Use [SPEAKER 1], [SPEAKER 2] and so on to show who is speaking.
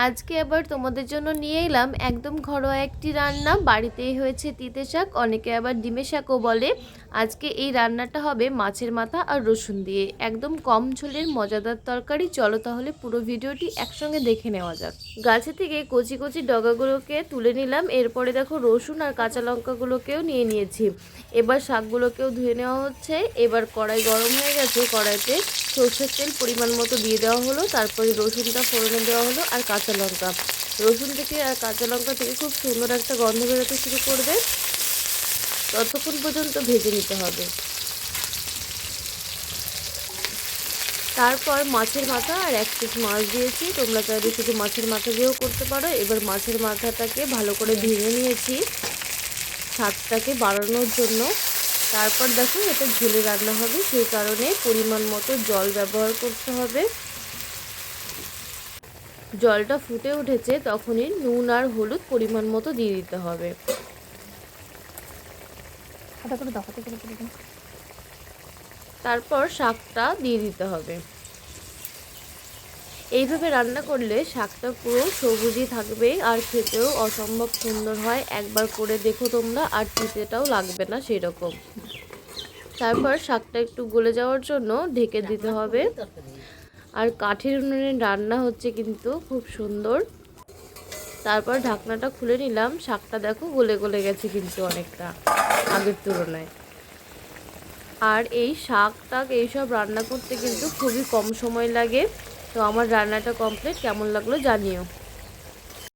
[SPEAKER 1] আজকে আবার তোমাদের জন্য নিয়ে এলাম একদম ঘরোয়া একটি রান্না। বাড়িতেই হয়েছে তিতে শাক, অনেকে আবার ডিমের শাকও বলে। আজকে এই রান্নাটা হবে মাছের মাথা আর রসুন দিয়ে, একদম কম ঝোলের মজাদার তরকারি। চলো তাহলে পুরো ভিডিওটি একসঙ্গে দেখে নেওয়া যাক। গাছে থেকে কচি কচি ডগাগুলোকে তুলে নিলাম, এরপরে দেখো রসুন আর কাঁচা লঙ্কাগুলোকেও নিয়ে নিয়েছি। এবার শাকগুলোকেও ধুয়ে নেওয়া হচ্ছে। এবার কড়াই গরম হয়ে গেছে, কড়াইতে সরষের তেল পরিমাণ মতো দিয়ে দেওয়া হলো, তারপরে রসুনটা ফোড়নে দেওয়া হলো আর কাঁচা লঙ্কা। রসুন থেকে আর কাঁচা লঙ্কা থেকে খুব সুন্দর একটা গন্ধ বেরোতে শুরু করবে, ততক্ষণ পর্যন্ত ভেজে নিতে হবে। তারপর মাছের মাথা আর এক পিস মাছ দিয়েছি, তোমরা চাইলে শুধু মাছের মাথা দিয়েও করতে পারো। এবার মাছের মাথাটাকে ভালো করে ভেঙে নিয়েছি স্বাদটাকে বাড়ানোর জন্য। তারপর দেখো এটা ঝোলে রান্না হবে, সেই কারণে পরিমাণ মতো জল ব্যবহার করতে হবে। জলটা ফুটে উঠেছে, তখনই নুন আর হলুদ পরিমাণ মতো দিয়ে দিতে হবে। তারপর শাকটা দিয়ে দিতে হবে। এইভাবে রান্না করলে শাকটা পুরো সবুজই থাকবে আর খেতেও অসম্ভব সুন্দর হয়। একবার করে দেখো তোমরা, আর তিতেটাও লাগবে না সেরকম। তারপর শাকটা একটু গলে যাওয়ার জন্য ঢেকে দিতে হবে। আর কাঠের উনুনে রান্না হচ্ছে কিন্তু খুব সুন্দর। তারপর ঢাকনাটা খুলে নিলাম, শাকটা দেখো গলে গলে গেছে কিন্তু অনেকটা আগের তুলনায়। আর এই এইসব রান্না করতে কিন্তু খুবই কম সময় লাগে। তো আমার রান্নাটা কমপ্লিট, কেমন লাগলো জানিও।